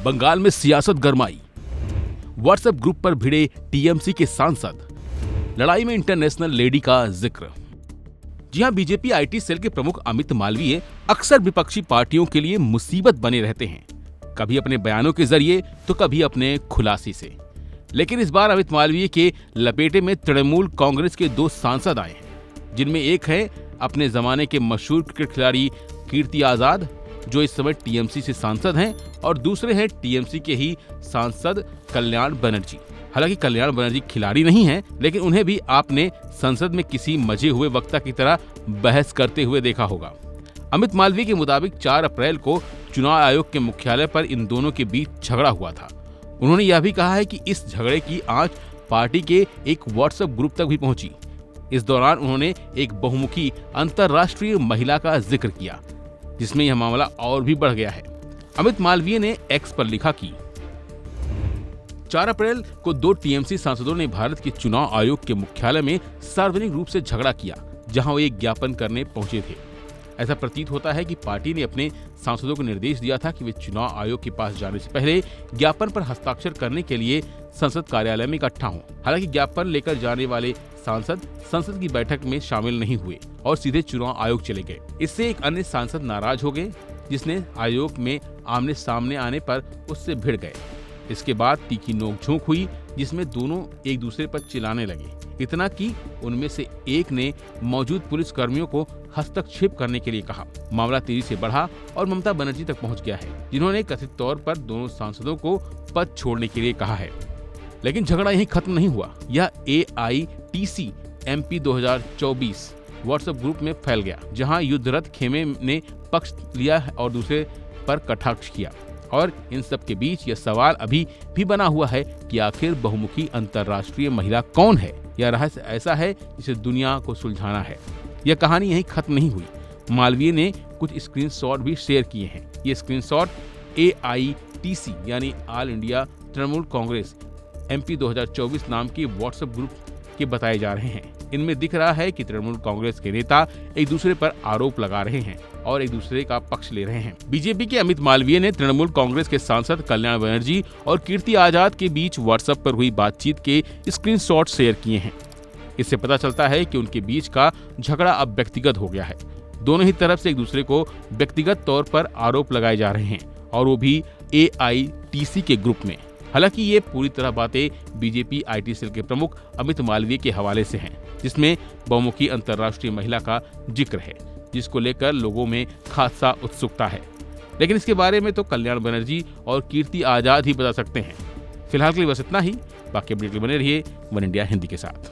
बंगाल में सियासत गरमाई, व्हाट्सएप ग्रुप पर भिड़े टीएमसी के सांसद, लड़ाई में इंटरनेशनल लेडी का जिक्र। जी हां, बीजेपी आईटी सेल के प्रमुख अमित मालवीय अक्सर विपक्षी पार्टियों के लिए मुसीबत बने रहते हैं, कभी अपने बयानों के जरिए तो कभी अपने खुलासे से। लेकिन इस बार अमित मालवीय के लपेटे में तृणमूल कांग्रेस के 2 सांसद आए हैं, जिनमें एक है अपने जमाने के मशहूर क्रिकेट खिलाड़ी कीर्ति आजाद, जो इस समय टीएमसी से सांसद हैं, और दूसरे हैं टीएमसी के ही सांसद कल्याण बनर्जी। हालांकि कल्याण बनर्जी खिलाड़ी नहीं हैं, लेकिन उन्हें भी आपने संसद में किसी मजे हुए वक्ता की तरह बहस करते हुए देखा होगा। अमित मालवीय के मुताबिक 4 अप्रैल को चुनाव आयोग के मुख्यालय पर इन दोनों के बीच झगड़ा हुआ था। उन्होंने यह भी कहा है कि इस झगड़े की आंच पार्टी के एक व्हाट्सएप ग्रुप तक भी पहुंची। इस दौरान उन्होंने एक बहुमुखी अंतर्राष्ट्रीय महिला का जिक्र किया, जिसमें यह मामला और भी बढ़ गया है। अमित मालवीय ने एक्स पर लिखा कि 4 अप्रैल को 2 टीएमसी सांसदों ने भारत के चुनाव आयोग के मुख्यालय में सार्वजनिक रूप से झगड़ा किया, जहां वो एक ज्ञापन करने पहुंचे थे। ऐसा प्रतीत होता है कि पार्टी ने अपने सांसदों को निर्देश दिया था कि वे चुनाव आयोग के पास जाने से पहले ज्ञापन पर हस्ताक्षर करने के लिए संसद कार्यालय में इकट्ठा हों। हालांकि ज्ञापन लेकर जाने वाले सांसद संसद की बैठक में शामिल नहीं हुए और सीधे चुनाव आयोग चले गए। इससे एक अन्य सांसद नाराज हो गए, जिसने आयोग में आमने सामने आने पर उससे भिड़ गए। इसके बाद तीखी नोकझोंक हुई, जिसमें दोनों एक दूसरे पर चिल्लाने लगे। इतना कि उनमें से एक ने मौजूद पुलिस कर्मियों को हस्तक्षेप करने के लिए कहा। मामला तेजी से बढ़ा और ममता बनर्जी तक पहुंच गया है, जिन्होंने कथित तौर पर दोनों सांसदों को पद छोड़ने के लिए कहा है। लेकिन झगड़ा यहीं खत्म नहीं हुआ। यह AITC MP 2024 व्हाट्सएप ग्रुप में फैल गया, जहां युद्धरत खेमे ने पक्ष लिया और दूसरे पर कटाक्ष किया। और इन सब के बीच यह सवाल अभी भी बना हुआ है कि आखिर बहुमुखी अंतर्राष्ट्रीय महिला कौन है। यह रहस्य ऐसा है जिसे दुनिया को सुलझाना है। यह कहानी यहीं खत्म नहीं हुई। मालवीय ने कुछ स्क्रीनशॉट भी शेयर किए हैं। ये स्क्रीनशॉट AITC यानी all India Trinamool Congress MP 2024 नाम के व्हाट्सएप ग्रुप के बताए जा रहे हैं। इनमें दिख रहा है कि तृणमूल कांग्रेस के नेता एक दूसरे पर आरोप लगा रहे हैं और एक दूसरे का पक्ष ले रहे हैं। बीजेपी के अमित मालवीय ने तृणमूल कांग्रेस के सांसद कल्याण बनर्जी और कीर्ति आजाद के बीच व्हाट्सएप पर हुई बातचीत के स्क्रीनशॉट शेयर किए हैं। इससे पता चलता है कि उनके बीच का झगड़ा अब व्यक्तिगत हो गया है। दोनों ही तरफ से एक दूसरे को व्यक्तिगत तौर पर आरोप लगाए जा रहे हैं, और वो भी AITC के ग्रुप में। हालांकि ये पूरी तरह बातें बीजेपी आईटी सेल के प्रमुख अमित मालवीय के हवाले से हैं, जिसमें बहुमुखी अंतर्राष्ट्रीय महिला का जिक्र है, जिसको लेकर लोगों में खासा उत्सुकता है। लेकिन इसके बारे में तो कल्याण बनर्जी और कीर्ति आजाद ही बता सकते हैं। फिलहाल के लिए बस इतना ही। बाकी अपडेट बने रहिए वन इंडिया हिंदी के साथ।